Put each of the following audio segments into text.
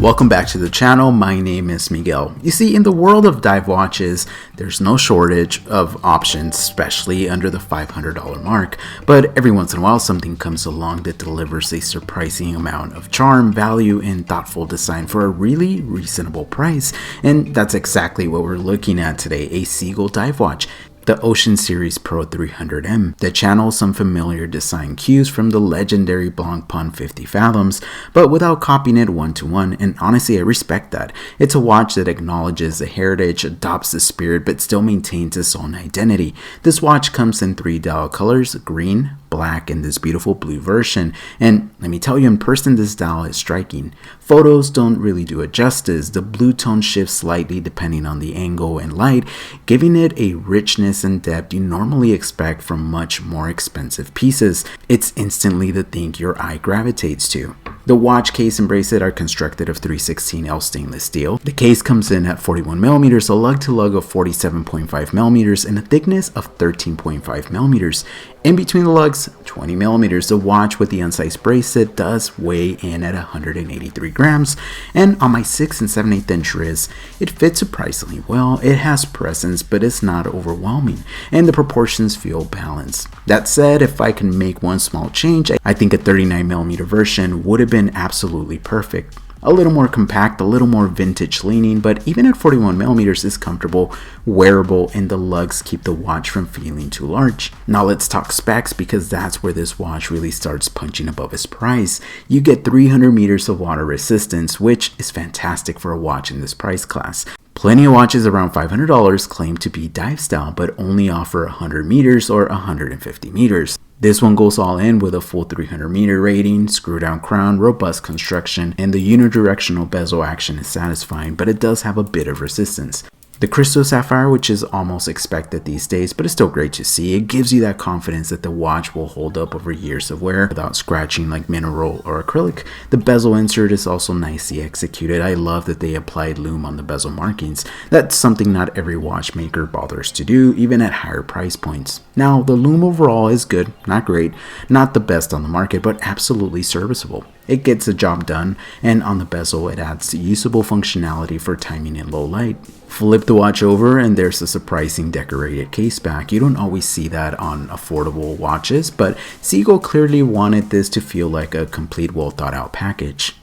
Welcome back to the channel. My name is Miguel. You see, in the world of dive watches, there's no shortage of options, especially under the $500 mark. But every once in a while, something comes along that delivers a surprising amount of charm, value, and thoughtful design for a really reasonable price. And that's exactly what we're looking at today, a Seagull dive watch. The Ocean Series Pro 300M that channels some familiar design cues from the legendary Blancpain 50 Fathoms, but without copying it one-to-one, and honestly I respect that. It's a watch that acknowledges the heritage, adopts the spirit, but still maintains its own identity. This watch comes in 3 dial colors, green, black, and this beautiful blue version, and let me tell you, in person this dial is striking. Photos don't really do it justice. The blue tone shifts slightly depending on the angle and light, giving it a richness and depth you normally expect from much more expensive pieces. It's instantly the thing your eye gravitates to. The watch case and bracelet are constructed of 316L stainless steel. The case comes in at 41mm, a lug-to-lug of 47.5mm, and a thickness of 13.5mm. In between the lugs, 20mm. The watch with the unsized bracelet does weigh in at 183 grams, and on my 6 and 7/8 inch wrist, it fits surprisingly well. It has presence, but it's not overwhelming, and the proportions feel balanced. That said, if I can make one small change, I think a 39mm version would have been absolutely perfect. A little more compact, a little more vintage leaning, but even at 41mm is comfortable, wearable, and the lugs keep the watch from feeling too large. Now let's talk specs, because that's where this watch really starts punching above its price. You get 300 meters of water resistance, which is fantastic for a watch in this price class. Plenty of watches around $500 claim to be dive style, but only offer 100 meters or 150 meters. This one goes all in with a full 300 meter rating, screw down crown, robust construction, and the unidirectional bezel action is satisfying, but it does have a bit of resistance. The crystal sapphire, which is almost expected these days, but it's still great to see. It gives you that confidence that the watch will hold up over years of wear without scratching like mineral or acrylic. The bezel insert is also nicely executed. I love that they applied lume on the bezel markings. That's something not every watchmaker bothers to do, even at higher price points. Now, the lume overall is good, not great, not the best on the market, but absolutely serviceable. It gets the job done, and on the bezel it adds usable functionality for timing in low light. Flip the watch over and there's a surprising decorated case back. You don't always see that on affordable watches, but Seagull clearly wanted this to feel like a complete, well thought out package.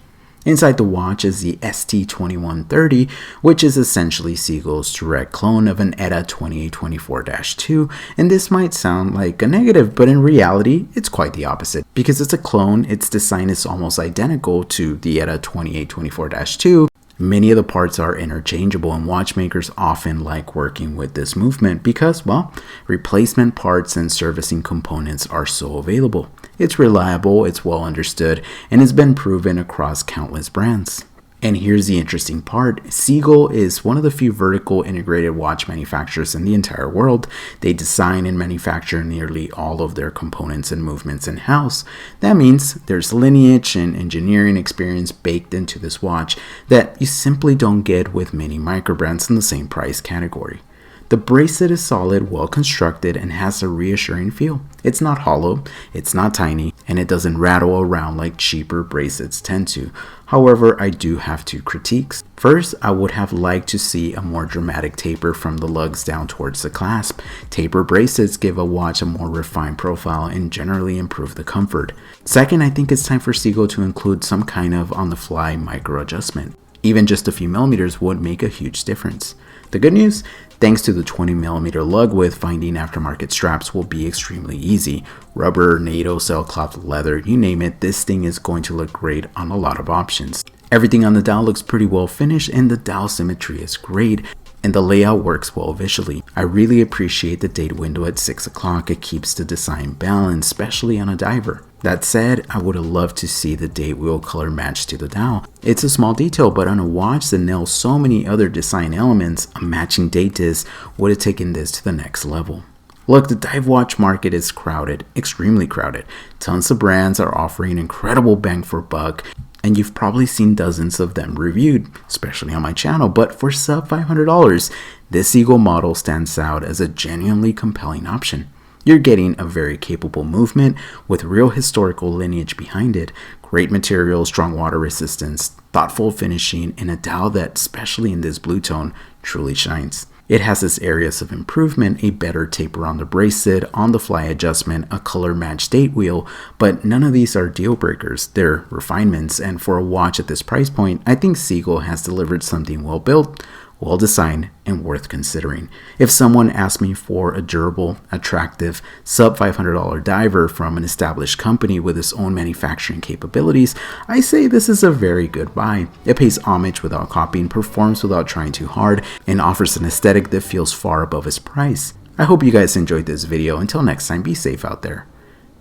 Inside the watch is the ST2130, which is essentially Seagull's direct clone of an ETA 2824-2, and this might sound like a negative, but in reality, it's quite the opposite. Because it's a clone, its design is almost identical to the ETA 2824-2. Many of the parts are interchangeable, and watchmakers often like working with this movement because, well, replacement parts and servicing components are so available. It's reliable, it's well understood, and has been proven across countless brands. And here's the interesting part. Seagull is one of the few vertical integrated watch manufacturers in the entire world. They design and manufacture nearly all of their components and movements in-house. That means there's lineage and engineering experience baked into this watch that you simply don't get with many microbrands in the same price category. The bracelet is solid, well constructed, and has a reassuring feel. It's not hollow, it's not tiny, and it doesn't rattle around like cheaper bracelets tend to. However, I do have 2 critiques. First, I would have liked to see a more dramatic taper from the lugs down towards the clasp. Taper bracelets give a watch a more refined profile and generally improve the comfort. Second, I think it's time for Seagull to include some kind of on-the-fly micro adjustment. Even just a few millimeters would make a huge difference. The good news? Thanks to the 20mm lug width, finding aftermarket straps will be extremely easy. Rubber, NATO, sailcloth, leather, you name it, this thing is going to look great on a lot of options. Everything on the dial looks pretty well finished, and the dial symmetry is great, and the layout works well visually. I really appreciate the date window at 6 o'clock. It keeps the design balanced, especially on a diver. That said, I would have loved to see the date wheel color match to the dial. It's a small detail, but on a watch that nails so many other design elements, a matching date disc would have taken this to the next level. Look, the dive watch market is crowded, extremely crowded. Tons of brands are offering incredible bang for buck, and you've probably seen dozens of them reviewed, especially on my channel, but for sub $500, this Seagull model stands out as a genuinely compelling option. You're getting a very capable movement with real historical lineage behind it, Great material, strong water resistance, thoughtful finishing, and a dial that, especially in this blue tone, truly shines. It has its areas of improvement, a better taper on the bracelet, on-the-fly adjustment, a color-matched date wheel, but none of these are deal breakers. They're refinements, and for a watch at this price point, I think Seagull has delivered something well built, well designed, and worth considering. If someone asked me for a durable, attractive, sub $500 diver from an established company with its own manufacturing capabilities, I say this is a very good buy. It pays homage without copying, performs without trying too hard, and offers an aesthetic that feels far above its price. I hope you guys enjoyed this video. Until next time, be safe out there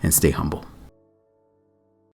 and stay humble.